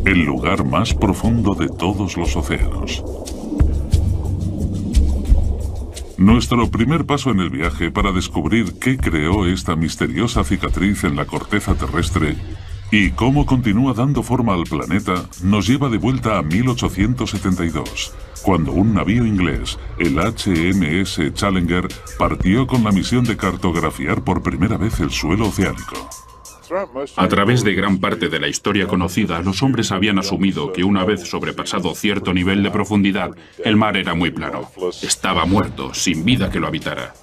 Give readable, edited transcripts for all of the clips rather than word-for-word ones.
el lugar más profundo de todos los océanos. Nuestro primer paso en el viaje para descubrir qué creó esta misteriosa cicatriz en la corteza terrestre y cómo continúa dando forma al planeta nos lleva de vuelta a 1872, cuando un navío inglés, el HMS Challenger, partió con la misión de cartografiar por primera vez el suelo oceánico. A través de gran parte de la historia conocida, los hombres habían asumido que una vez sobrepasado cierto nivel de profundidad, el mar era muy plano. Estaba muerto, sin vida que lo habitara.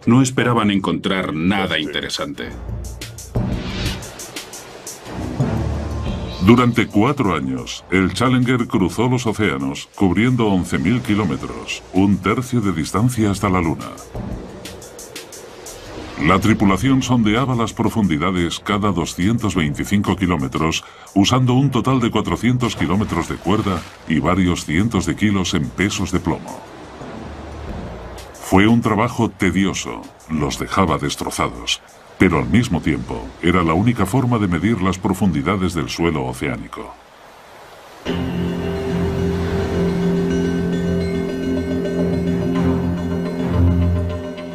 No esperaban encontrar nada interesante. Durante 4 años, el Challenger cruzó los océanos, cubriendo 11.000 kilómetros, un tercio de distancia hasta la Luna. La tripulación sondeaba las profundidades cada 225 kilómetros, usando un total de 400 kilómetros de cuerda y varios cientos de kilos en pesos de plomo. Fue un trabajo tedioso, los dejaba destrozados, pero al mismo tiempo era la única forma de medir las profundidades del suelo oceánico.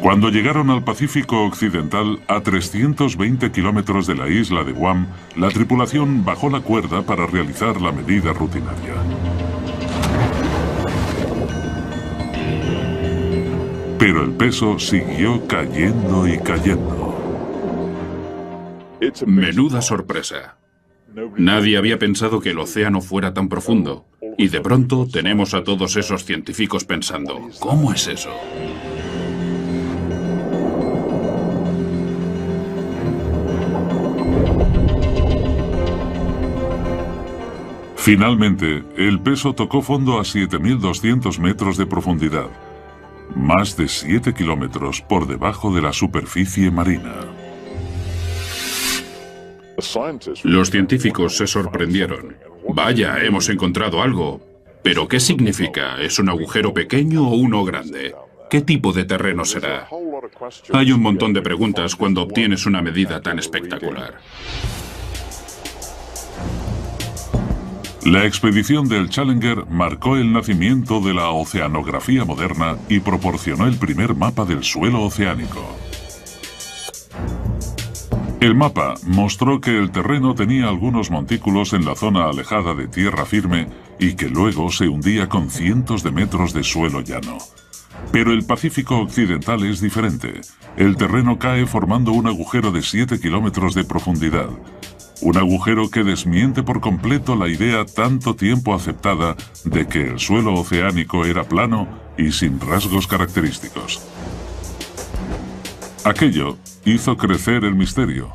Cuando llegaron al Pacífico Occidental, a 320 kilómetros de la isla de Guam, la tripulación bajó la cuerda para realizar la medida rutinaria. Pero el peso siguió cayendo y cayendo. Menuda sorpresa. Nadie había pensado que el océano fuera tan profundo. Y de pronto tenemos a todos esos científicos pensando, ¿cómo es eso? Finalmente, el peso tocó fondo a 7.200 metros de profundidad, más de 7 kilómetros por debajo de la superficie marina. Los científicos se sorprendieron. Vaya, hemos encontrado algo. ¿Pero qué significa? ¿Es un agujero pequeño o uno grande? ¿Qué tipo de terreno será? Hay un montón de preguntas cuando obtienes una medida tan espectacular. La expedición del Challenger marcó el nacimiento de la oceanografía moderna y proporcionó el primer mapa del suelo oceánico. El mapa mostró que el terreno tenía algunos montículos en la zona alejada de tierra firme y que luego se hundía con cientos de metros de suelo llano. Pero el Pacífico Occidental es diferente. El terreno cae formando un agujero de 7 kilómetros de profundidad. Un agujero que desmiente por completo la idea tanto tiempo aceptada de que el suelo oceánico era plano y sin rasgos característicos. Aquello hizo crecer el misterio,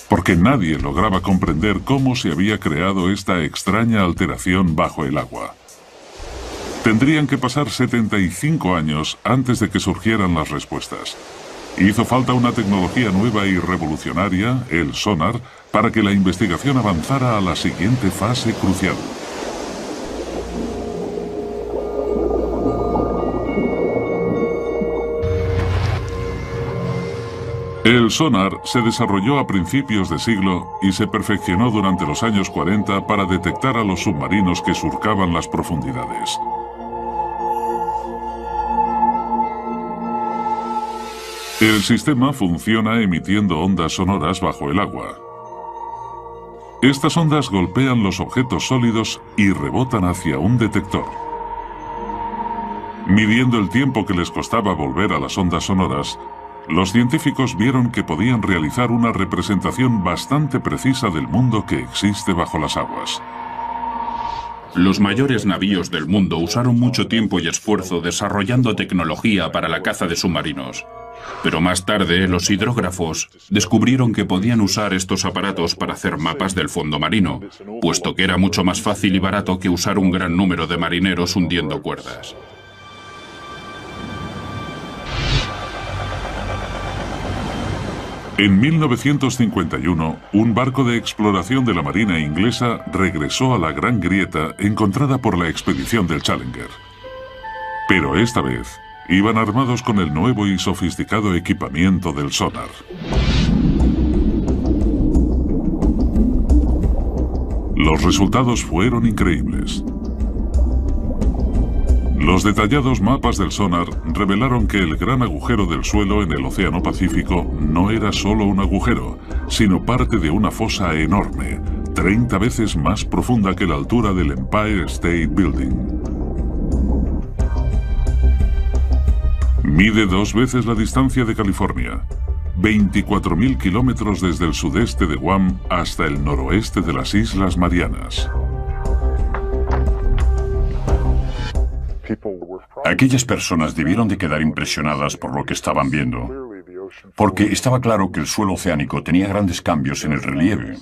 porque nadie lograba comprender cómo se había creado esta extraña alteración bajo el agua. Tendrían que pasar 75 años antes de que surgieran las respuestas. Hizo falta una tecnología nueva y revolucionaria, el sonar, para que la investigación avanzara a la siguiente fase crucial. El sonar se desarrolló a principios de siglo y se perfeccionó durante los años 40 para detectar a los submarinos que surcaban las profundidades. El sistema funciona emitiendo ondas sonoras bajo el agua. Estas ondas golpean los objetos sólidos y rebotan hacia un detector. Midiendo el tiempo que les costaba volver a las ondas sonoras, los científicos vieron que podían realizar una representación bastante precisa del mundo que existe bajo las aguas. Los mayores navíos del mundo usaron mucho tiempo y esfuerzo desarrollando tecnología para la caza de submarinos. Pero más tarde, los hidrógrafos descubrieron que podían usar estos aparatos para hacer mapas del fondo marino, puesto que era mucho más fácil y barato que usar un gran número de marineros hundiendo cuerdas. En 1951, un barco de exploración de la Marina inglesa regresó a la Gran Grieta encontrada por la expedición del Challenger. Pero esta vez, iban armados con el nuevo y sofisticado equipamiento del sonar. Los resultados fueron increíbles. Los detallados mapas del sonar revelaron que el gran agujero del suelo en el Océano Pacífico no era solo un agujero, sino parte de una fosa enorme, 30 veces más profunda que la altura del Empire State Building. Mide 2 veces la distancia de California, 24.000 kilómetros desde el sudeste de Guam hasta el noroeste de las Islas Marianas. Aquellas personas debieron de quedar impresionadas por lo que estaban viendo, porque estaba claro que el suelo oceánico tenía grandes cambios en el relieve.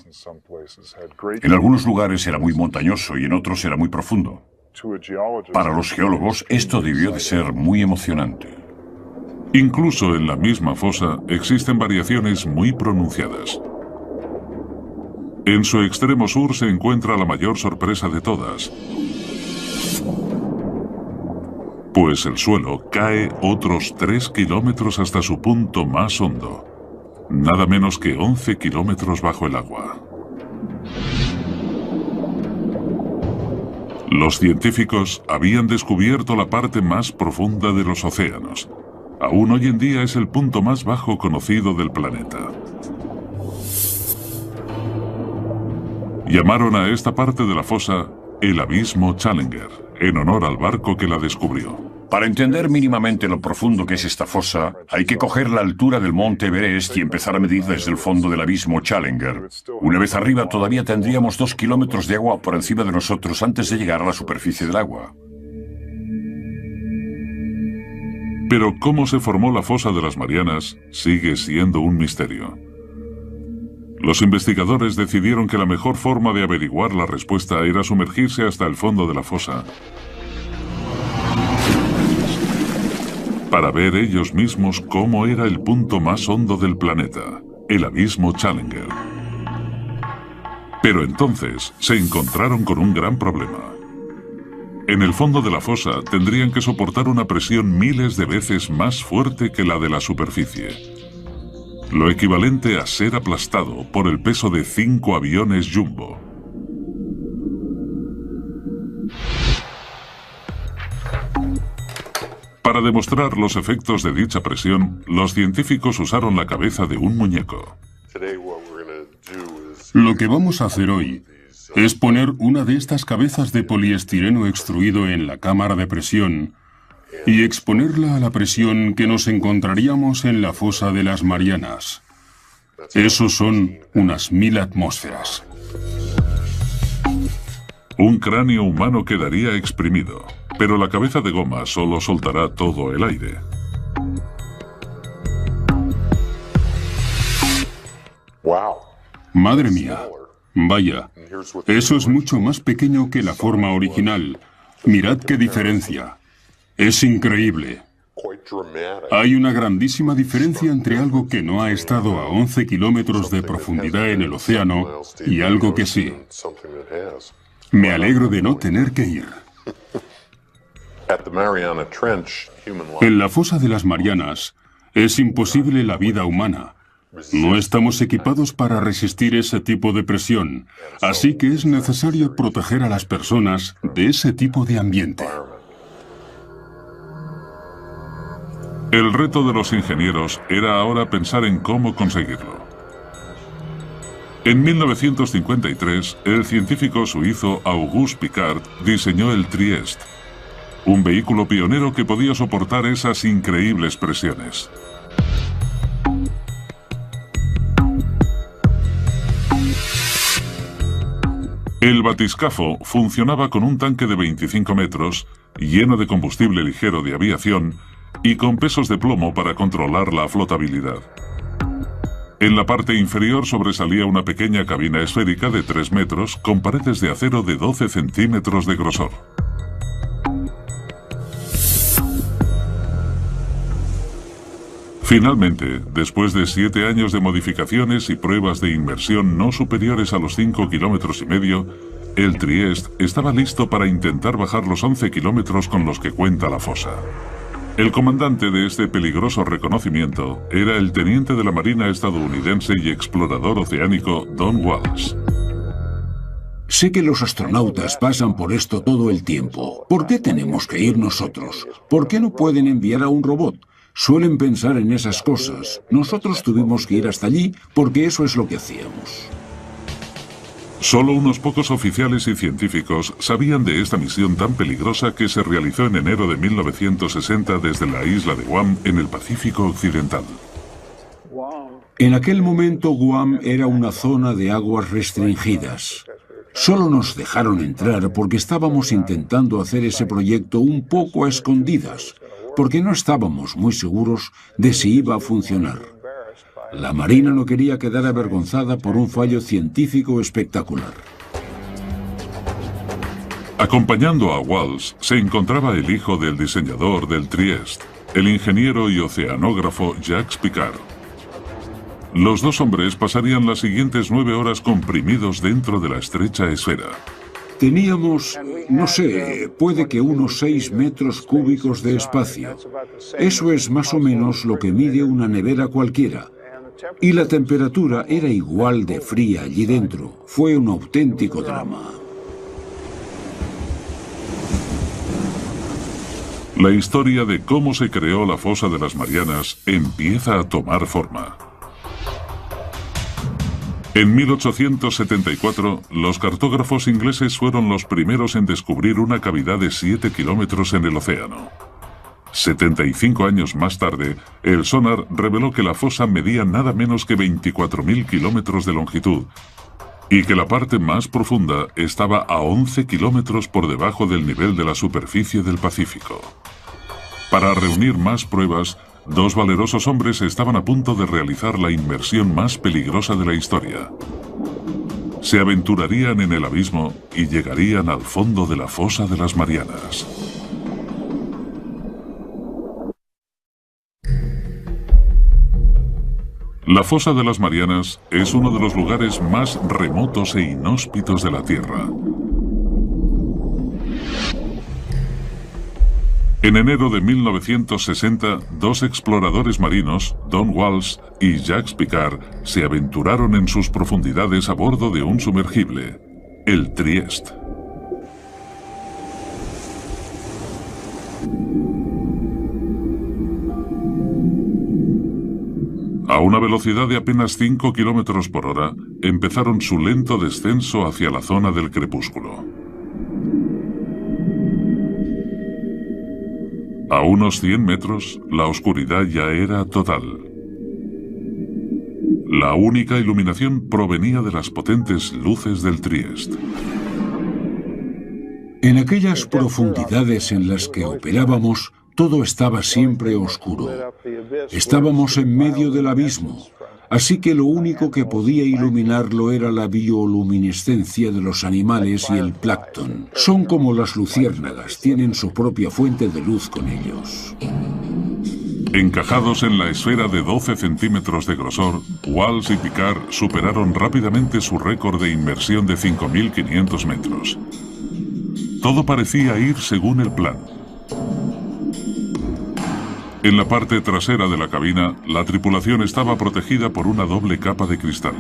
En algunos lugares era muy montañoso y en otros era muy profundo. Para los geólogos, esto debió de ser muy emocionante. Incluso en la misma fosa existen variaciones muy pronunciadas. En su extremo sur se encuentra la mayor sorpresa de todas, pues el suelo cae otros 3 kilómetros hasta su punto más hondo, nada menos que 11 kilómetros bajo el agua. Los científicos habían descubierto la parte más profunda de los océanos. Aún hoy en día es el punto más bajo conocido del planeta. Llamaron a esta parte de la fosa el Abismo Challenger, en honor al barco que la descubrió. Para entender mínimamente lo profundo que es esta fosa, hay que coger la altura del monte Everest y empezar a medir desde el fondo del abismo Challenger. Una vez arriba todavía tendríamos 2 kilómetros de agua por encima de nosotros antes de llegar a la superficie del agua. Pero cómo se formó la fosa de las Marianas sigue siendo un misterio. Los investigadores decidieron que la mejor forma de averiguar la respuesta era sumergirse hasta el fondo de la fosa para ver ellos mismos cómo era el punto más hondo del planeta, el Abismo Challenger. Pero entonces se encontraron con un gran problema. En el fondo de la fosa tendrían que soportar una presión miles de veces más fuerte que la de la superficie, lo equivalente a ser aplastado por el peso de 5 aviones Jumbo. Para demostrar los efectos de dicha presión, los científicos usaron la cabeza de un muñeco. Lo que vamos a hacer hoy es poner una de estas cabezas de poliestireno extruido en la cámara de presión y exponerla a la presión que nos encontraríamos en la fosa de las Marianas. Eso son unas 1000 atmósferas. Un cráneo humano quedaría exprimido, pero la cabeza de goma solo soltará todo el aire. Madre mía. Vaya, eso es mucho más pequeño que la forma original. Mirad qué diferencia. Es increíble. Hay una grandísima diferencia entre algo que no ha estado a 11 kilómetros de profundidad en el océano y algo que sí. Me alegro de no tener que ir. En la fosa de las Marianas es imposible la vida humana. No estamos equipados para resistir ese tipo de presión, así que es necesario proteger a las personas de ese tipo de ambiente. El reto de los ingenieros era ahora pensar en cómo conseguirlo. En 1953, el científico suizo Auguste Piccard diseñó el Trieste, un vehículo pionero que podía soportar esas increíbles presiones. El batiscafo funcionaba con un tanque de 25 metros, lleno de combustible ligero de aviación y con pesos de plomo para controlar la flotabilidad. En la parte inferior sobresalía una pequeña cabina esférica de 3 metros con paredes de acero de 12 centímetros de grosor. Finalmente, después de 7 años de modificaciones y pruebas de inmersión no superiores a los 5,5 kilómetros, el Trieste estaba listo para intentar bajar los 11 kilómetros con los que cuenta la fosa. El comandante de este peligroso reconocimiento era el teniente de la Marina estadounidense y explorador oceánico Don Walsh. Sé que los astronautas pasan por esto todo el tiempo. ¿Por qué tenemos que ir nosotros? ¿Por qué no pueden enviar a un robot? Suelen pensar en esas cosas. Nosotros tuvimos que ir hasta allí porque eso es lo que hacíamos. Solo unos pocos oficiales y científicos sabían de esta misión tan peligrosa que se realizó en enero de 1960 desde la isla de Guam en el Pacífico Occidental. En aquel momento Guam era una zona de aguas restringidas. Solo nos dejaron entrar porque estábamos intentando hacer ese proyecto un poco a escondidas, porque no estábamos muy seguros de si iba a funcionar. La Marina no quería quedar avergonzada por un fallo científico espectacular. Acompañando a Walsh se encontraba el hijo del diseñador del Trieste, el ingeniero y oceanógrafo Jacques Piccard. Los dos hombres pasarían las siguientes 9 horas comprimidos dentro de la estrecha esfera. Teníamos, no sé, puede que unos 6 metros cúbicos de espacio. Eso es más o menos lo que mide una nevera cualquiera. Y la temperatura era igual de fría allí dentro. Fue un auténtico drama. La historia de cómo se creó la fosa de las Marianas empieza a tomar forma. En 1874, los cartógrafos ingleses fueron los primeros en descubrir una cavidad de 7 kilómetros en el océano. 75 años más tarde, el sonar reveló que la fosa medía nada menos que 24.000 kilómetros de longitud y que la parte más profunda estaba a 11 kilómetros por debajo del nivel de la superficie del Pacífico. Para reunir más pruebas, dos valerosos hombres estaban a punto de realizar la inmersión más peligrosa de la historia. Se aventurarían en el abismo y llegarían al fondo de la fosa de las Marianas. La fosa de las Marianas es uno de los lugares más remotos e inhóspitos de la Tierra. En enero de 1960, dos exploradores marinos, Don Walsh y Jacques Piccard, se aventuraron en sus profundidades a bordo de un sumergible, el Trieste. A una velocidad de apenas 5 kilómetros por hora, empezaron su lento descenso hacia la zona del crepúsculo. A unos 100 metros, la oscuridad ya era total. La única iluminación provenía de las potentes luces del Trieste. En aquellas profundidades en las que operábamos, todo estaba siempre oscuro. Estábamos en medio del abismo, así que lo único que podía iluminarlo era la bioluminiscencia de los animales y el plancton. Son como las luciérnagas, tienen su propia fuente de luz con ellos. Encajados en la esfera de 12 centímetros de grosor, Walsh y Piccard superaron rápidamente su récord de inmersión de 5.500 metros. Todo parecía ir según el plan. En la parte trasera de la cabina, la tripulación estaba protegida por una doble capa de cristal.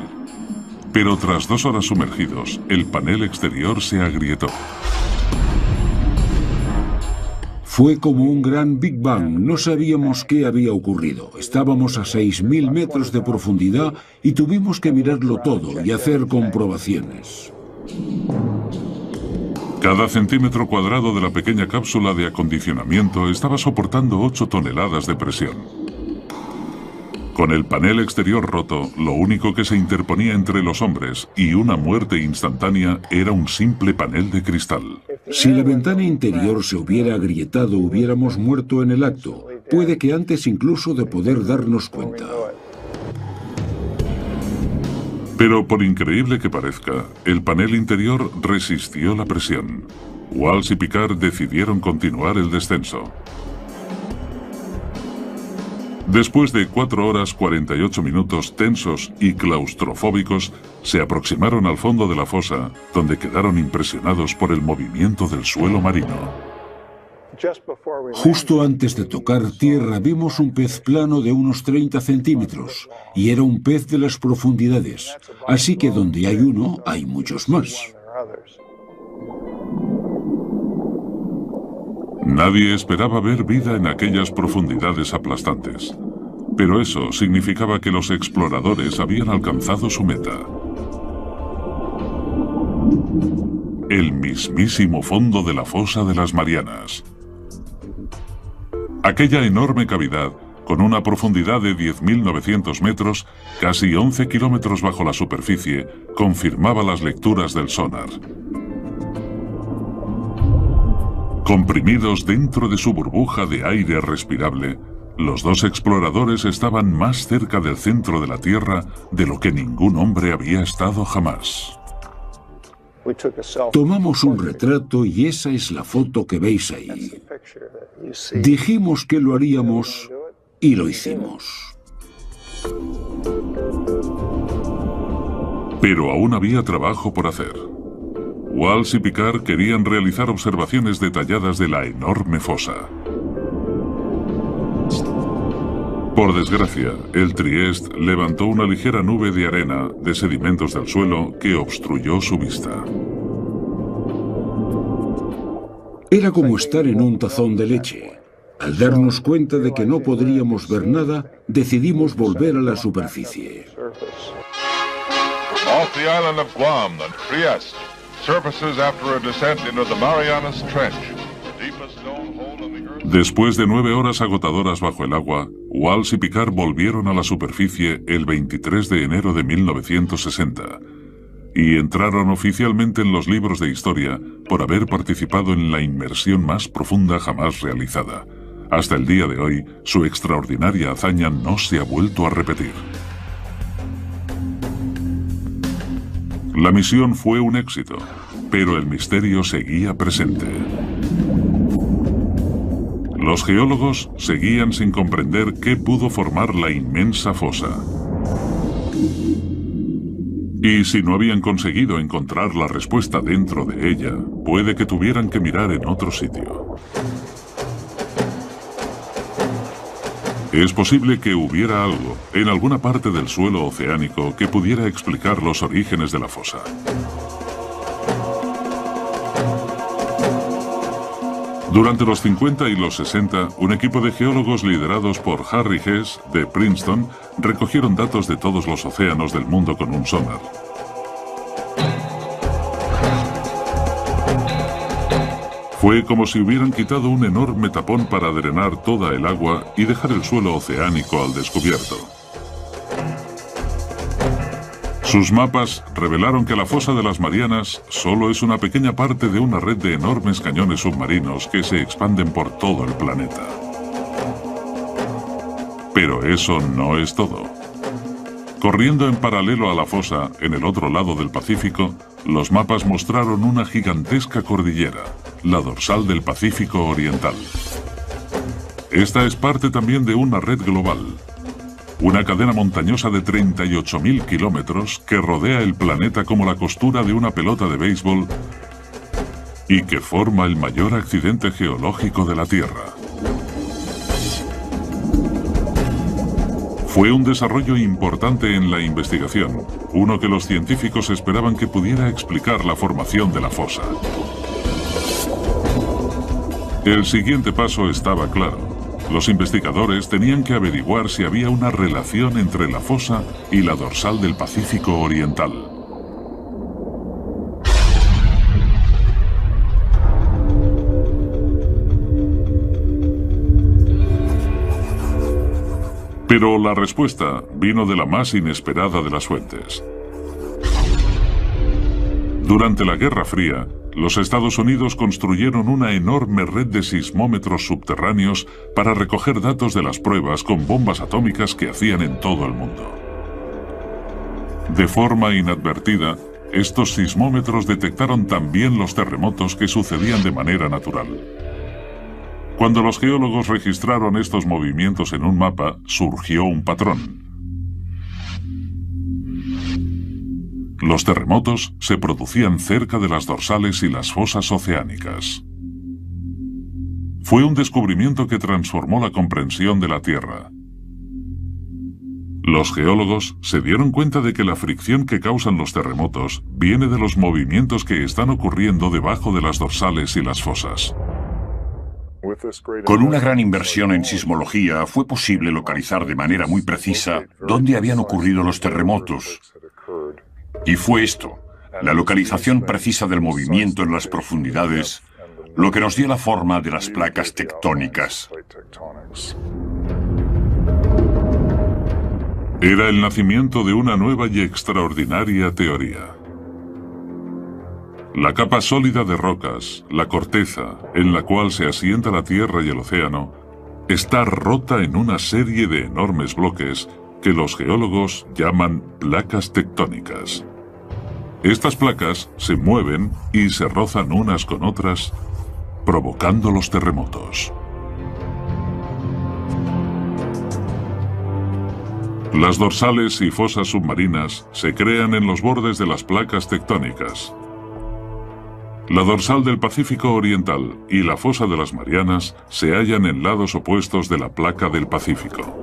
Pero tras 2 horas sumergidos, el panel exterior se agrietó. Fue como un gran Big Bang, no sabíamos qué había ocurrido. Estábamos a 6.000 metros de profundidad y tuvimos que mirarlo todo y hacer comprobaciones. Cada centímetro cuadrado de la pequeña cápsula de acondicionamiento estaba soportando 8 toneladas de presión. Con el panel exterior roto, lo único que se interponía entre los hombres y una muerte instantánea era un simple panel de cristal. Si la ventana interior se hubiera agrietado, hubiéramos muerto en el acto. Puede que antes incluso de poder darnos cuenta. Pero por increíble que parezca, el panel interior resistió la presión. Walsh y Piccard decidieron continuar el descenso. Después de 4 horas 48 minutos tensos y claustrofóbicos, se aproximaron al fondo de la fosa, donde quedaron impresionados por el movimiento del suelo marino. Justo antes de tocar tierra vimos un pez plano de unos 30 centímetros, y era un pez de las profundidades, así que donde hay uno, hay muchos más. Nadie esperaba ver vida en aquellas profundidades aplastantes, pero eso significaba que los exploradores habían alcanzado su meta. El mismísimo fondo de la fosa de las Marianas. Aquella enorme cavidad, con una profundidad de 10.900 metros, casi 11 kilómetros bajo la superficie, confirmaba las lecturas del sonar. Comprimidos dentro de su burbuja de aire respirable, los dos exploradores estaban más cerca del centro de la Tierra de lo que ningún hombre había estado jamás. Tomamos un retrato y esa es la foto que veis ahí. Dijimos que lo haríamos y lo hicimos. Pero aún había trabajo por hacer. Walsh y Picard querían realizar observaciones detalladas de la enorme fosa. Por desgracia, el Trieste levantó una ligera nube de arena de sedimentos del suelo que obstruyó su vista. Era como estar en un tazón de leche. Al darnos cuenta de que no podríamos ver nada, decidimos volver a la superficie. Off the island of Guam, the Trieste surfaces after a descent into the Marianas Trench. Después de 9 horas agotadoras bajo el agua, Walsh y Picard volvieron a la superficie el 23 de enero de 1960 y entraron oficialmente en los libros de historia por haber participado en la inmersión más profunda jamás realizada. Hasta el día de hoy, su extraordinaria hazaña no se ha vuelto a repetir. La misión fue un éxito, pero el misterio seguía presente. Los geólogos seguían sin comprender qué pudo formar la inmensa fosa. Y si no habían conseguido encontrar la respuesta dentro de ella, puede que tuvieran que mirar en otro sitio. Es posible que hubiera algo en alguna parte del suelo oceánico que pudiera explicar los orígenes de la fosa. Durante los 50 y los 60, un equipo de geólogos liderados por Harry Hess, de Princeton, recogieron datos de todos los océanos del mundo con un sonar. Fue como si hubieran quitado un enorme tapón para drenar toda el agua y dejar el suelo oceánico al descubierto. Sus mapas revelaron que la fosa de las Marianas solo es una pequeña parte de una red de enormes cañones submarinos que se expanden por todo el planeta. Pero eso no es todo. Corriendo en paralelo a la fosa, en el otro lado del Pacífico, los mapas mostraron una gigantesca cordillera, la dorsal del Pacífico Oriental. Esta es parte también de una red global. Una cadena montañosa de 38.000 kilómetros que rodea el planeta como la costura de una pelota de béisbol y que forma el mayor accidente geológico de la Tierra. Fue un desarrollo importante en la investigación, uno que los científicos esperaban que pudiera explicar la formación de la fosa. El siguiente paso estaba claro. Los investigadores tenían que averiguar si había una relación entre la fosa y la dorsal del Pacífico Oriental. Pero la respuesta vino de la más inesperada de las fuentes. Durante la Guerra Fría, los Estados Unidos construyeron una enorme red de sismómetros subterráneos para recoger datos de las pruebas con bombas atómicas que hacían en todo el mundo. De forma inadvertida, estos sismómetros detectaron también los terremotos que sucedían de manera natural. Cuando los geólogos registraron estos movimientos en un mapa, surgió un patrón. Los terremotos se producían cerca de las dorsales y las fosas oceánicas. Fue un descubrimiento que transformó la comprensión de la Tierra. Los geólogos se dieron cuenta de que la fricción que causan los terremotos viene de los movimientos que están ocurriendo debajo de las dorsales y las fosas. Con una gran inversión en sismología fue posible localizar de manera muy precisa dónde habían ocurrido los terremotos. Y fue esto, la localización precisa del movimiento en las profundidades, lo que nos dio la forma de las placas tectónicas. Era el nacimiento de una nueva y extraordinaria teoría. La capa sólida de rocas, la corteza, en la cual se asienta la Tierra y el océano, está rota en una serie de enormes bloques que los geólogos llaman placas tectónicas. Estas placas se mueven y se rozan unas con otras, provocando los terremotos. Las dorsales y fosas submarinas se crean en los bordes de las placas tectónicas. La dorsal del Pacífico Oriental y la fosa de las Marianas se hallan en lados opuestos de la placa del Pacífico.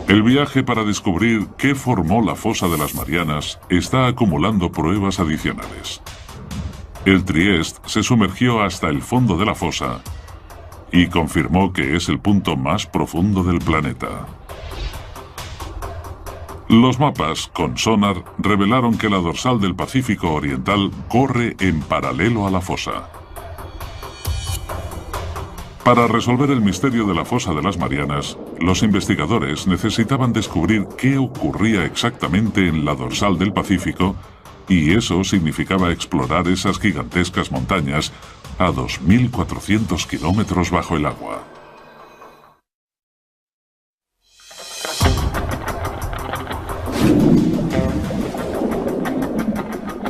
El viaje para descubrir qué formó la fosa de las Marianas está acumulando pruebas adicionales. El Trieste se sumergió hasta el fondo de la fosa y confirmó que es el punto más profundo del planeta. Los mapas con sonar revelaron que la dorsal del Pacífico Oriental corre en paralelo a la fosa. Para resolver el misterio de la fosa de las Marianas, los investigadores necesitaban descubrir qué ocurría exactamente en la dorsal del Pacífico, y eso significaba explorar esas gigantescas montañas a 2.400 kilómetros bajo el agua.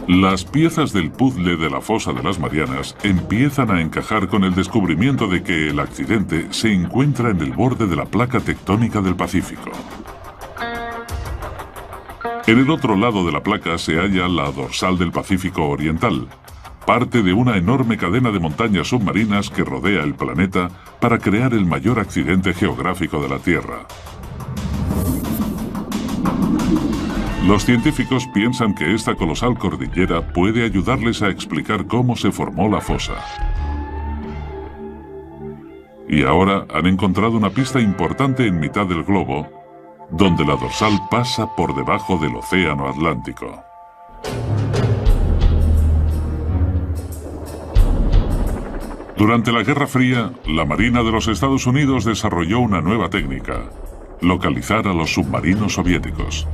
Las piezas del puzzle de la fosa de las Marianas empiezan a encajar con el descubrimiento de que el accidente se encuentra en el borde de la placa tectónica del Pacífico. En el otro lado de la placa se halla la dorsal del Pacífico Oriental, parte de una enorme cadena de montañas submarinas que rodea el planeta para crear el mayor accidente geográfico de la Tierra. Los científicos piensan que esta colosal cordillera puede ayudarles a explicar cómo se formó la fosa. Y ahora han encontrado una pista importante en mitad del globo, donde la dorsal pasa por debajo del Océano Atlántico. Durante la Guerra Fría, la Marina de los Estados Unidos desarrolló una nueva técnica: localizar a los submarinos soviéticos.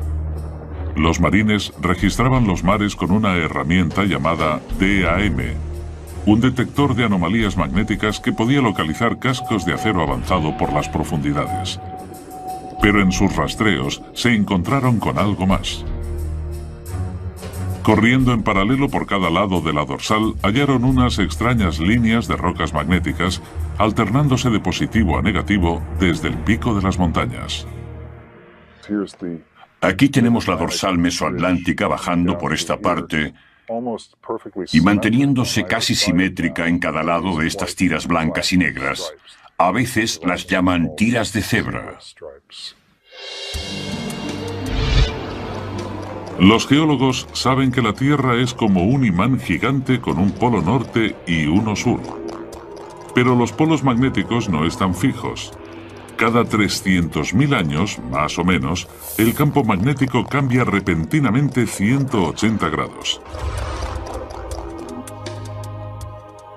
Los marines registraban los mares con una herramienta llamada DAM, un detector de anomalías magnéticas que podía localizar cascos de acero avanzado por las profundidades. Pero en sus rastreos se encontraron con algo más. Corriendo en paralelo por cada lado de la dorsal, hallaron unas extrañas líneas de rocas magnéticas, alternándose de positivo a negativo desde el pico de las montañas. Aquí tenemos la dorsal mesoatlántica bajando por esta parte y manteniéndose casi simétrica en cada lado de estas tiras blancas y negras. A veces las llaman tiras de cebra. Los geólogos saben que la Tierra es como un imán gigante con un polo norte y uno sur. Pero los polos magnéticos no están fijos. Cada 300.000 años, más o menos, el campo magnético cambia repentinamente 180 grados.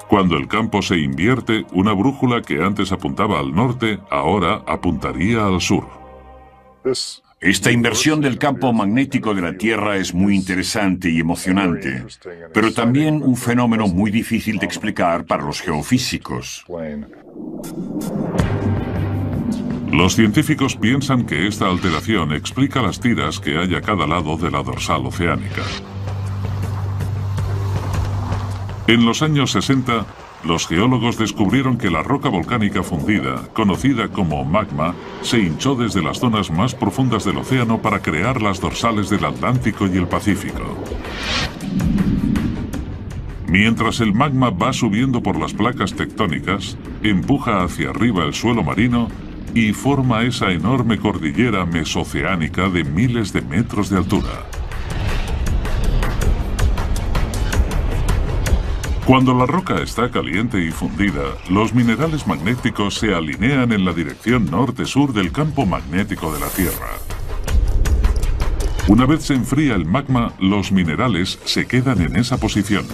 Cuando el campo se invierte, una brújula que antes apuntaba al norte, ahora apuntaría al sur. Esta inversión del campo magnético de la Tierra es muy interesante y emocionante, pero también un fenómeno muy difícil de explicar para los geofísicos. Los científicos piensan que esta alteración explica las tiras que hay a cada lado de la dorsal oceánica. En los años 60, los geólogos descubrieron que la roca volcánica fundida, conocida como magma, se hinchó desde las zonas más profundas del océano para crear las dorsales del Atlántico y el Pacífico. Mientras el magma va subiendo por las placas tectónicas, empuja hacia arriba el suelo marino y forma esa enorme cordillera mesoceánica de miles de metros de altura. Cuando la roca está caliente y fundida, los minerales magnéticos se alinean en la dirección norte-sur del campo magnético de la Tierra. Una vez se enfría el magma, los minerales se quedan en esa posición.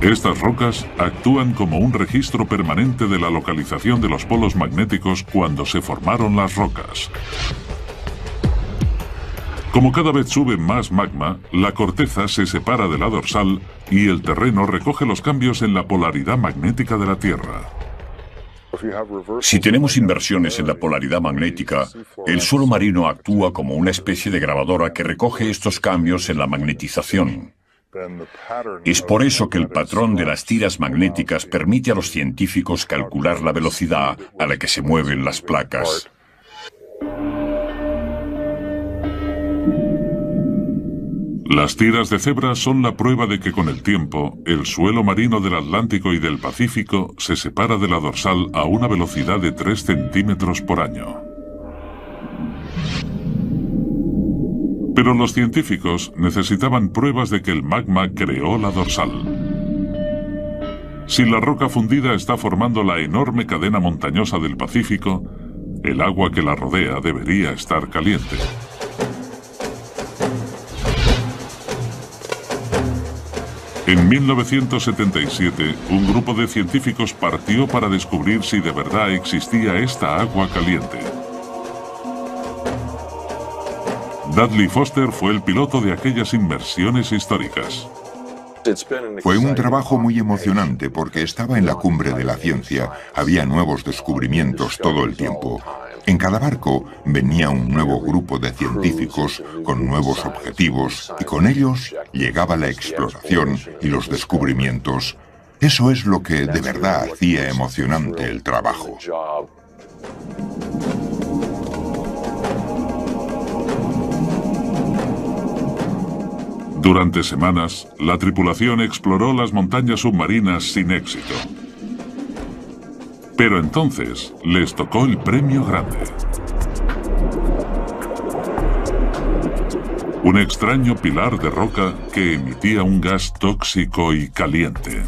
Estas rocas actúan como un registro permanente de la localización de los polos magnéticos cuando se formaron las rocas. Como cada vez sube más magma, la corteza se separa de la dorsal y el terreno recoge los cambios en la polaridad magnética de la Tierra. Si tenemos inversiones en la polaridad magnética, el suelo marino actúa como una especie de grabadora que recoge estos cambios en la magnetización. Es por eso que el patrón de las tiras magnéticas permite a los científicos calcular la velocidad a la que se mueven las placas. Las tiras de Zebra son la prueba de que con el tiempo, el suelo marino del Atlántico y del Pacífico se separa de la dorsal a una velocidad de 3 centímetros por año. Pero los científicos necesitaban pruebas de que el magma creó la dorsal. Si la roca fundida está formando la enorme cadena montañosa del Pacífico, el agua que la rodea debería estar caliente. En 1977, un grupo de científicos partió para descubrir si de verdad existía esta agua caliente. Dudley Foster fue el piloto de aquellas inmersiones históricas. Fue un trabajo muy emocionante porque estaba en la cumbre de la ciencia, había nuevos descubrimientos todo el tiempo. En cada barco venía un nuevo grupo de científicos con nuevos objetivos y con ellos llegaba la exploración y los descubrimientos. Eso es lo que de verdad hacía emocionante el trabajo. Durante semanas, la tripulación exploró las montañas submarinas sin éxito. Pero entonces les tocó el premio grande. Un extraño pilar de roca que emitía un gas tóxico y caliente.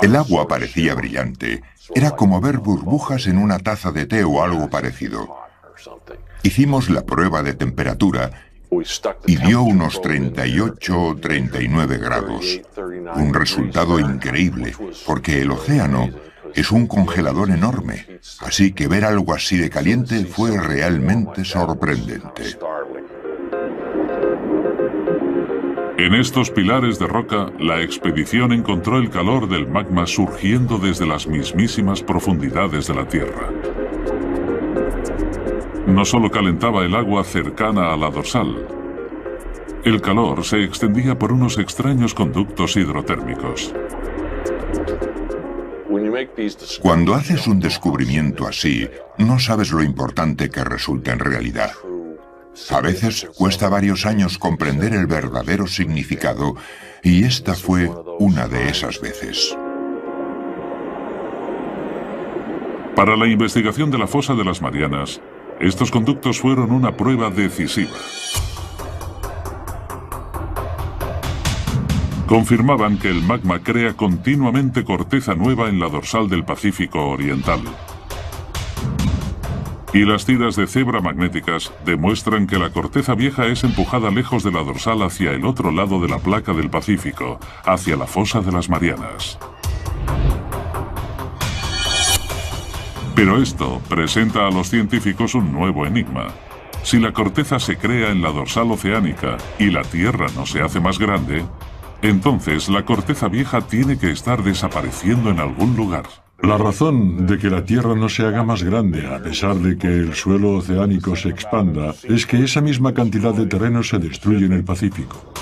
El agua parecía brillante. Era como ver burbujas en una taza de té o algo parecido. Hicimos la prueba de temperatura y dio unos 38 o 39 grados. Un resultado increíble, porque el océano es un congelador enorme. Así que ver algo así de caliente fue realmente sorprendente. En estos pilares de roca, la expedición encontró el calor del magma surgiendo desde las mismísimas profundidades de la Tierra. No solo calentaba el agua cercana a la dorsal. El calor se extendía por unos extraños conductos hidrotérmicos. Cuando haces un descubrimiento así, no sabes lo importante que resulta en realidad. A veces cuesta varios años comprender el verdadero significado, y esta fue una de esas veces. Para la investigación de la fosa de las Marianas, estos conductos fueron una prueba decisiva. Confirmaban que el magma crea continuamente corteza nueva en la dorsal del Pacífico Oriental. Y las tiras de Zebra magnéticas demuestran que la corteza vieja es empujada lejos de la dorsal hacia el otro lado de la placa del Pacífico, hacia la fosa de las Marianas. Pero esto presenta a los científicos un nuevo enigma. Si la corteza se crea en la dorsal oceánica y la Tierra no se hace más grande, entonces la corteza vieja tiene que estar desapareciendo en algún lugar. La razón de que la Tierra no se haga más grande, a pesar de que el suelo oceánico se expanda, es que esa misma cantidad de terreno se destruye en el Pacífico.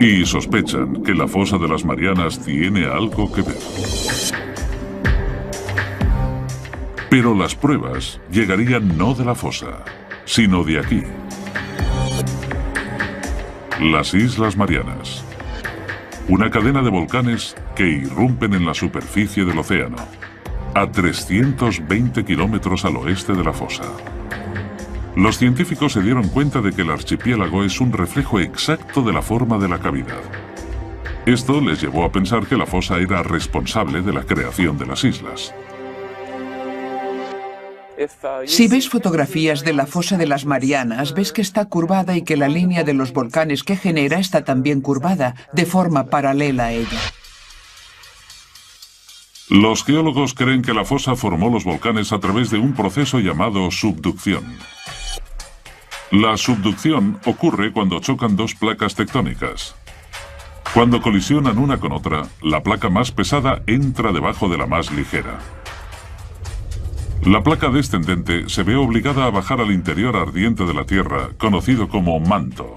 Y sospechan que la fosa de las Marianas tiene algo que ver. Pero las pruebas llegarían no de la fosa, sino de aquí. Las Islas Marianas. Una cadena de volcanes que irrumpen en la superficie del océano, a 320 kilómetros al oeste de la fosa. Los científicos se dieron cuenta de que el archipiélago es un reflejo exacto de la forma de la cavidad. Esto les llevó a pensar que la fosa era responsable de la creación de las islas. Si ves fotografías de la fosa de las Marianas, ves que está curvada y que la línea de los volcanes que genera está también curvada, de forma paralela a ella. Los geólogos creen que la fosa formó los volcanes a través de un proceso llamado subducción. La subducción ocurre cuando chocan dos placas tectónicas. Cuando colisionan una con otra, la placa más pesada entra debajo de la más ligera. La placa descendente se ve obligada a bajar al interior ardiente de la Tierra, conocido como manto.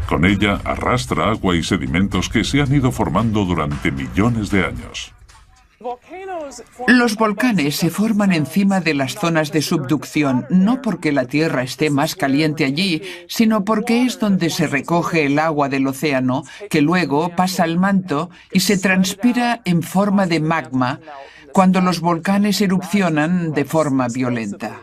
Con ella arrastra agua y sedimentos que se han ido formando durante millones de años. Los volcanes se forman encima de las zonas de subducción, no porque la Tierra esté más caliente allí, sino porque es donde se recoge el agua del océano, que luego pasa al manto y se transpira en forma de magma, cuando los volcanes erupcionan de forma violenta.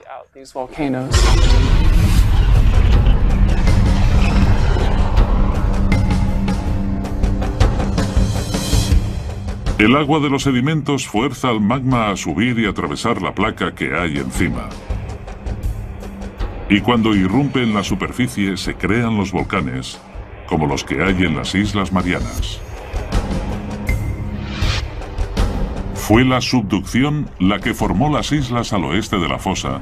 El agua de los sedimentos fuerza al magma a subir y atravesar la placa que hay encima. Y cuando irrumpe en la superficie se crean los volcanes, como los que hay en las Islas Marianas. Fue la subducción la que formó las islas al oeste de la fosa.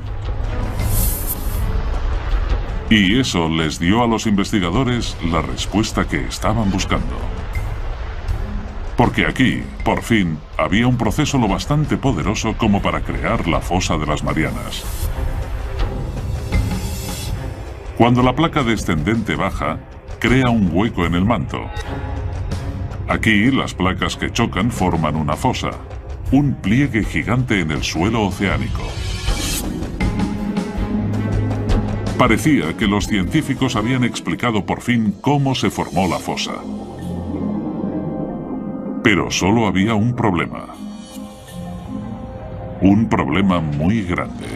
Y eso les dio a los investigadores la respuesta que estaban buscando. Porque aquí, por fin, había un proceso lo bastante poderoso como para crear la fosa de las Marianas. Cuando la placa descendente baja, crea un hueco en el manto. Aquí, las placas que chocan forman una fosa, un pliegue gigante en el suelo oceánico. Parecía que los científicos habían explicado por fin cómo se formó la fosa. Pero solo había un problema. Un problema muy grande.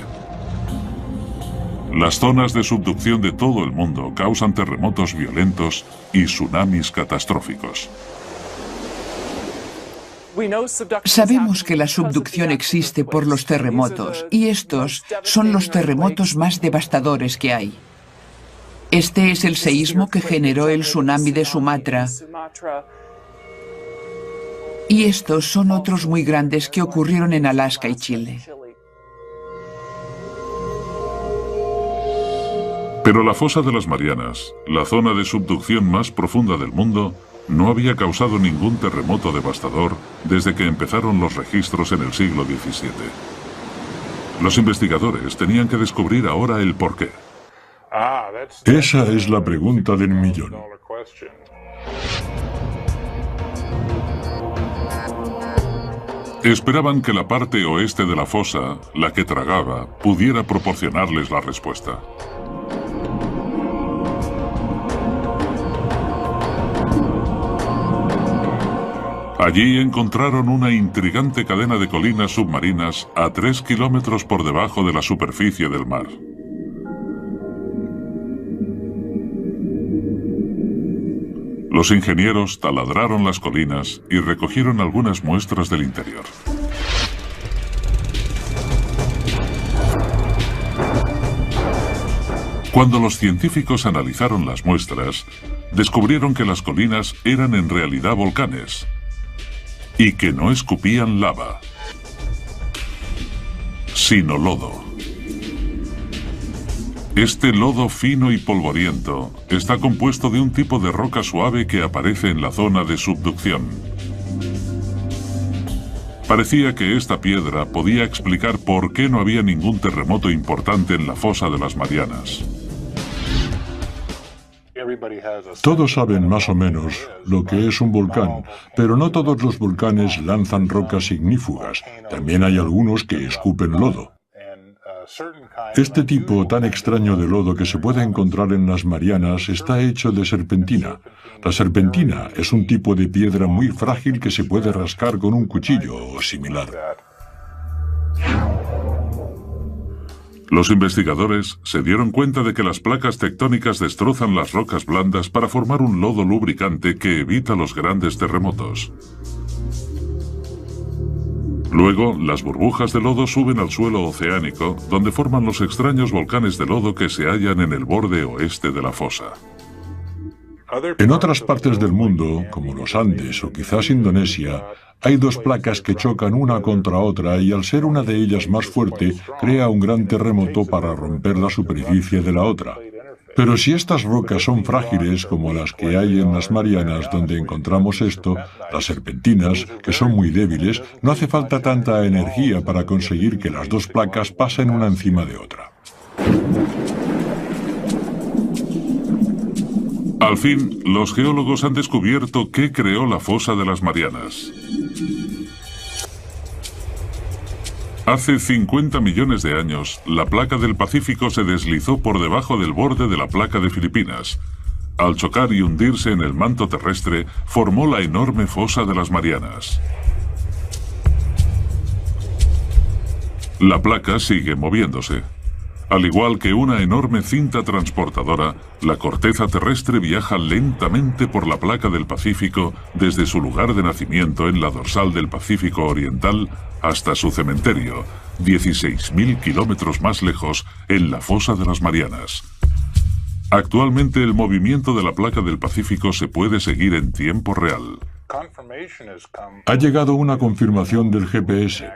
Las zonas de subducción de todo el mundo causan terremotos violentos y tsunamis catastróficos. Sabemos que la subducción existe por los terremotos, y estos son los terremotos más devastadores que hay. Este es el seísmo que generó el tsunami de Sumatra. Y estos son otros muy grandes que ocurrieron en Alaska y Chile. Pero la fosa de las Marianas, la zona de subducción más profunda del mundo, no había causado ningún terremoto devastador desde que empezaron los registros en el siglo XVII. Los investigadores tenían que descubrir ahora el porqué. Esa es la pregunta del millón. Esperaban que la parte oeste de la fosa, la que tragaba, pudiera proporcionarles la respuesta. Allí encontraron una intrigante cadena de colinas submarinas a 3 kilómetros por debajo de la superficie del mar. Los ingenieros taladraron las colinas y recogieron algunas muestras del interior. Cuando los científicos analizaron las muestras, descubrieron que las colinas eran en realidad volcanes y que no escupían lava, sino lodo. Este lodo fino y polvoriento está compuesto de un tipo de roca suave que aparece en la zona de subducción. Parecía que esta piedra podía explicar por qué no había ningún terremoto importante en la fosa de las Marianas. Todos saben más o menos lo que es un volcán, pero no todos los volcanes lanzan rocas ignífugas. También hay algunos que escupen lodo. Este tipo tan extraño de lodo que se puede encontrar en las Marianas está hecho de serpentina. La serpentina es un tipo de piedra muy frágil que se puede rascar con un cuchillo o similar. Los investigadores se dieron cuenta de que las placas tectónicas destrozan las rocas blandas para formar un lodo lubricante que evita los grandes terremotos. Luego, las burbujas de lodo suben al suelo oceánico, donde forman los extraños volcanes de lodo que se hallan en el borde oeste de la fosa. En otras partes del mundo, como los Andes o quizás Indonesia, hay dos placas que chocan una contra otra y al ser una de ellas más fuerte, crea un gran terremoto para romper la superficie de la otra. Pero si estas rocas son frágiles, como las que hay en las Marianas donde encontramos esto, las serpentinas, que son muy débiles, no hace falta tanta energía para conseguir que las dos placas pasen una encima de otra. Al fin, los geólogos han descubierto qué creó la fosa de las Marianas. Hace 50 millones de años, la placa del Pacífico se deslizó por debajo del borde de la placa de Filipinas. Al chocar y hundirse en el manto terrestre, formó la enorme fosa de las Marianas. La placa sigue moviéndose. Al igual que una enorme cinta transportadora, la corteza terrestre viaja lentamente por la placa del Pacífico desde su lugar de nacimiento en la dorsal del Pacífico Oriental hasta su cementerio, 16.000 kilómetros más lejos, en la fosa de las Marianas. Actualmente el movimiento de la placa del Pacífico se puede seguir en tiempo real. Ha llegado una confirmación del GPS.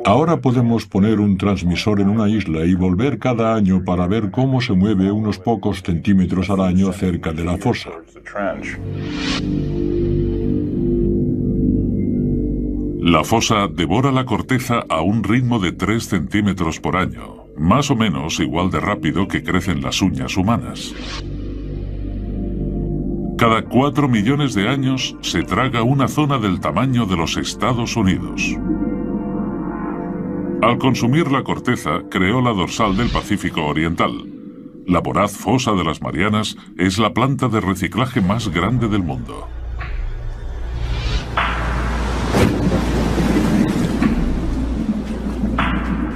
Ahora podemos poner un transmisor en una isla y volver cada año para ver cómo se mueve unos pocos centímetros al año cerca de la fosa. La fosa devora la corteza a un ritmo de 3 centímetros por año, más o menos igual de rápido que crecen las uñas humanas. Cada 4 millones de años se traga una zona del tamaño de los Estados Unidos. Al consumir la corteza, creó la dorsal del Pacífico Oriental. La voraz fosa de las Marianas es la planta de reciclaje más grande del mundo.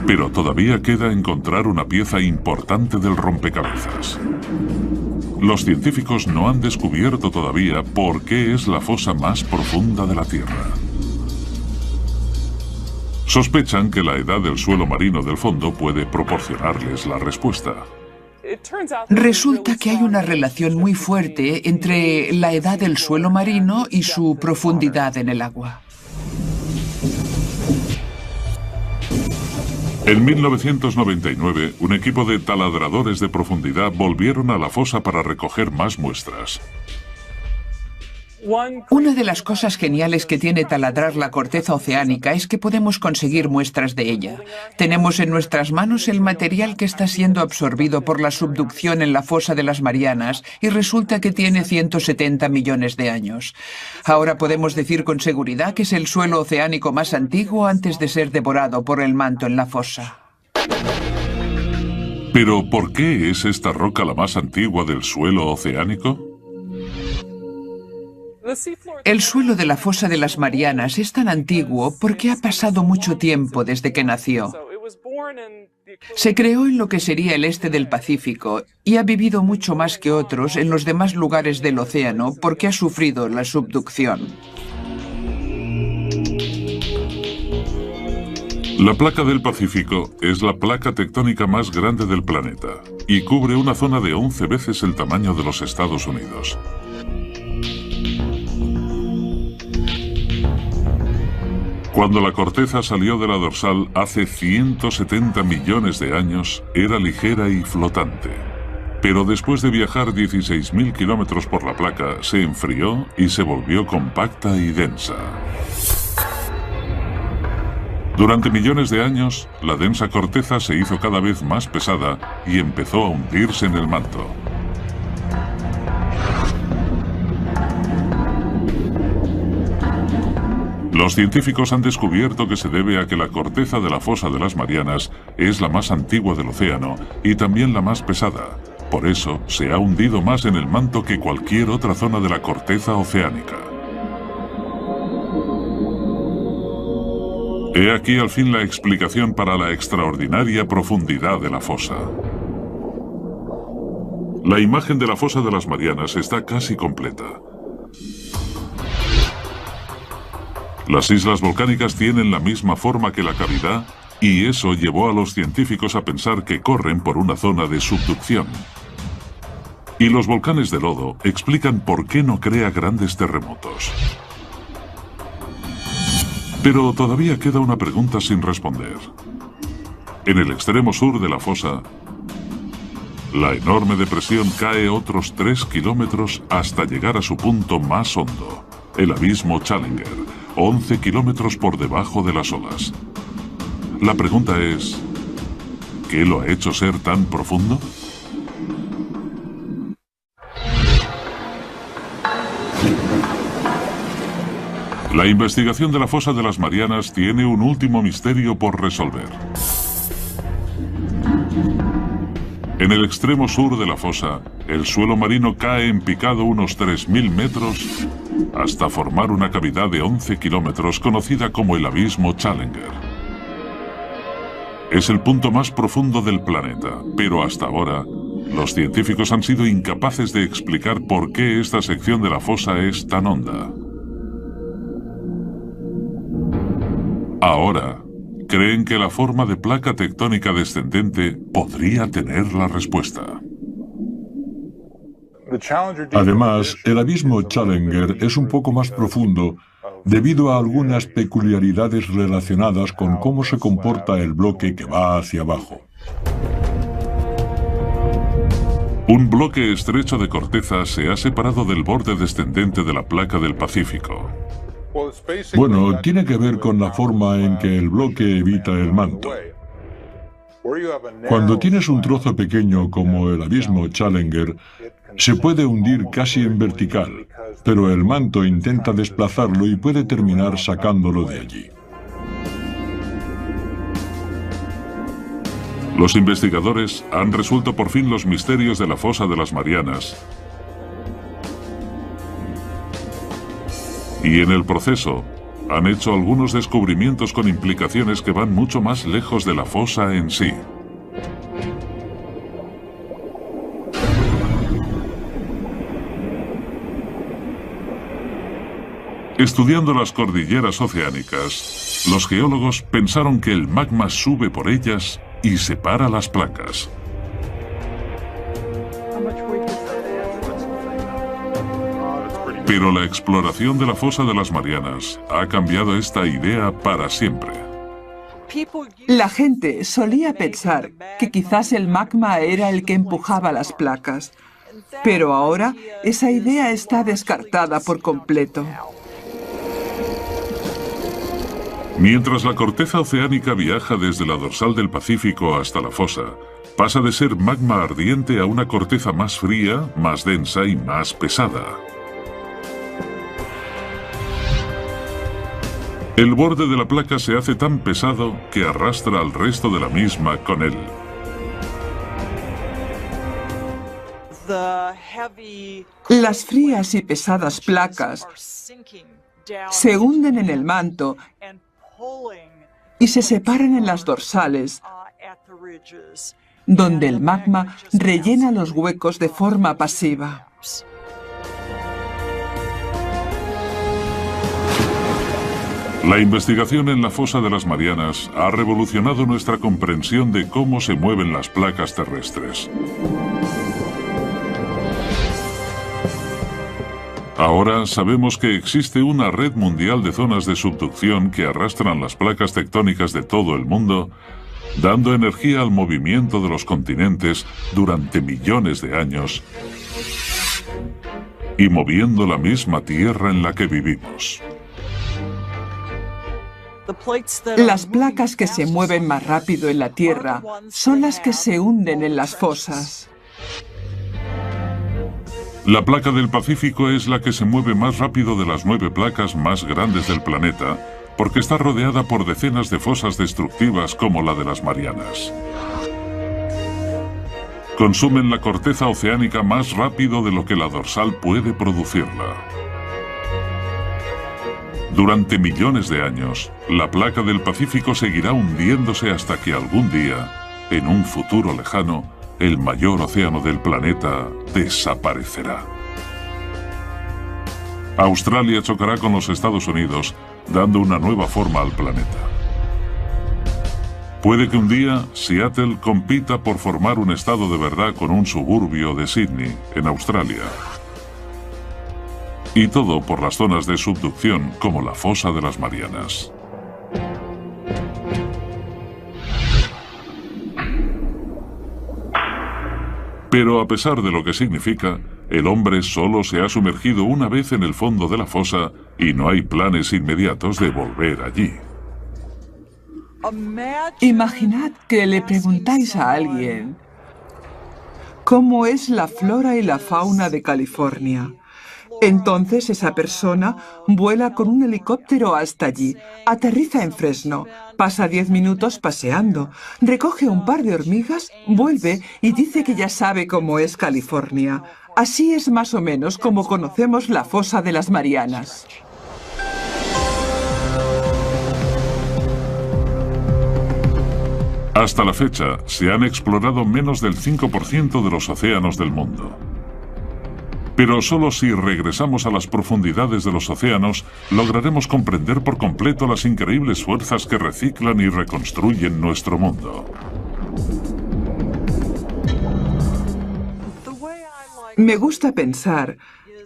Pero todavía queda encontrar una pieza importante del rompecabezas. Los científicos no han descubierto todavía por qué es la fosa más profunda de la Tierra. Sospechan que la edad del suelo marino del fondo puede proporcionarles la respuesta. Resulta que hay una relación muy fuerte entre la edad del suelo marino y su profundidad en el agua. En 1999, un equipo de taladradores de profundidad volvieron a la fosa para recoger más muestras. Una de las cosas geniales que tiene taladrar la corteza oceánica es que podemos conseguir muestras de ella. Tenemos en nuestras manos el material que está siendo absorbido por la subducción en la fosa de las Marianas y resulta que tiene 170 millones de años. Ahora podemos decir con seguridad que es el suelo oceánico más antiguo antes de ser devorado por el manto en la fosa. ¿Pero por qué es esta roca la más antigua del suelo oceánico? El suelo de la fosa de las Marianas es tan antiguo porque ha pasado mucho tiempo desde que nació. Se creó en lo que sería el este del Pacífico y ha vivido mucho más que otros en los demás lugares del océano porque ha sufrido la subducción. La placa del Pacífico es la placa tectónica más grande del planeta y cubre una zona de 11 veces el tamaño de los Estados Unidos. Cuando la corteza salió de la dorsal hace 170 millones de años, era ligera y flotante. Pero después de viajar 16.000 kilómetros por la placa, se enfrió y se volvió compacta y densa. Durante millones de años, la densa corteza se hizo cada vez más pesada y empezó a hundirse en el manto. Los científicos han descubierto que se debe a que la corteza de la fosa de las Marianas es la más antigua del océano y también la más pesada. Por eso se ha hundido más en el manto que cualquier otra zona de la corteza oceánica. He aquí al fin la explicación para la extraordinaria profundidad de la fosa. La imagen de la fosa de las Marianas está casi completa. Las islas volcánicas tienen la misma forma que la cavidad y eso llevó a los científicos a pensar que corren por una zona de subducción. Y los volcanes de lodo explican por qué no crea grandes terremotos. Pero todavía queda una pregunta sin responder. En el extremo sur de la fosa, la enorme depresión cae otros 3 kilómetros hasta llegar a su punto más hondo, el abismo Challenger, 11 kilómetros por debajo de las olas. La pregunta es, ¿qué lo ha hecho ser tan profundo? La investigación de la fosa de las Marianas tiene un último misterio por resolver. En el extremo sur de la fosa, el suelo marino cae en picado unos 3.000 metros hasta formar una cavidad de 11 kilómetros conocida como el abismo Challenger. Es el punto más profundo del planeta, pero hasta ahora los científicos han sido incapaces de explicar por qué esta sección de la fosa es tan honda. Ahora, creen que la forma de placa tectónica descendente podría tener la respuesta. Además, el abismo Challenger es un poco más profundo debido a algunas peculiaridades relacionadas con cómo se comporta el bloque que va hacia abajo. Un bloque estrecho de corteza se ha separado del borde descendente de la placa del Pacífico. Bueno, tiene que ver con la forma en que el bloque evita el manto. Cuando tienes un trozo pequeño como el abismo Challenger, se puede hundir casi en vertical, pero el manto intenta desplazarlo y puede terminar sacándolo de allí. Los investigadores han resuelto por fin los misterios de la fosa de las Marianas. Y en el proceso, han hecho algunos descubrimientos con implicaciones que van mucho más lejos de la fosa en sí. Estudiando las cordilleras oceánicas, los geólogos pensaron que el magma sube por ellas y separa las placas. Pero la exploración de la fosa de las Marianas ha cambiado esta idea para siempre. La gente solía pensar que quizás el magma era el que empujaba las placas, pero ahora esa idea está descartada por completo. Mientras la corteza oceánica viaja desde la dorsal del Pacífico hasta la fosa, pasa de ser magma ardiente a una corteza más fría, más densa y más pesada. El borde de la placa se hace tan pesado que arrastra al resto de la misma con él. Las frías y pesadas placas se hunden en el manto y se separan en las dorsales, donde el magma rellena los huecos de forma pasiva. La investigación en la fosa de las Marianas ha revolucionado nuestra comprensión de cómo se mueven las placas terrestres. Ahora sabemos que existe una red mundial de zonas de subducción que arrastran las placas tectónicas de todo el mundo, dando energía al movimiento de los continentes durante millones de años y moviendo la misma tierra en la que vivimos. Las placas que se mueven más rápido en la Tierra son las que se hunden en las fosas. La placa del Pacífico es la que se mueve más rápido de las 9 placas más grandes del planeta, porque está rodeada por decenas de fosas destructivas como la de las Marianas. Consumen la corteza oceánica más rápido de lo que la dorsal puede producirla. Durante millones de años, la placa del Pacífico seguirá hundiéndose hasta que algún día, en un futuro lejano, el mayor océano del planeta desaparecerá. Australia chocará con los Estados Unidos, dando una nueva forma al planeta. Puede que un día Seattle compita por formar un estado de verdad con un suburbio de Sydney, en Australia. Y todo por las zonas de subducción como la fosa de las Marianas. Pero a pesar de lo que significa, el hombre solo se ha sumergido una vez en el fondo de la fosa y no hay planes inmediatos de volver allí. Imaginad que le preguntáis a alguien cómo es la flora y la fauna de California. Entonces esa persona vuela con un helicóptero hasta allí, aterriza en Fresno, pasa 10 minutos paseando, recoge un par de hormigas, vuelve y dice que ya sabe cómo es California. Así es más o menos como conocemos la fosa de las Marianas. Hasta la fecha, se han explorado menos del 5% de los océanos del mundo. Pero solo si regresamos a las profundidades de los océanos, lograremos comprender por completo las increíbles fuerzas que reciclan y reconstruyen nuestro mundo. Me gusta pensar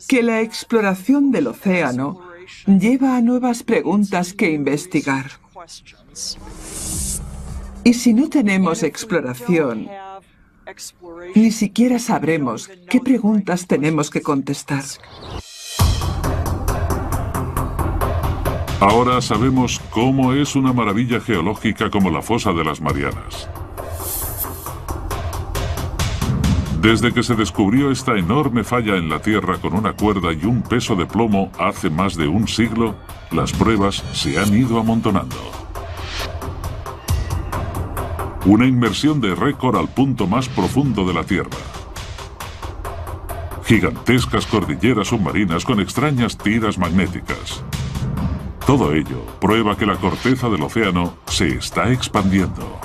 que la exploración del océano lleva a nuevas preguntas que investigar. Y si no tenemos exploración, ni siquiera sabremos qué preguntas tenemos que contestar. Ahora sabemos cómo es una maravilla geológica como la fosa de las Marianas. Desde que se descubrió esta enorme falla en la Tierra con una cuerda y un peso de plomo hace más de un siglo, las pruebas se han ido amontonando. Una inmersión de récord al punto más profundo de la Tierra. Gigantescas cordilleras submarinas con extrañas tiras magnéticas. Todo ello prueba que la corteza del océano se está expandiendo.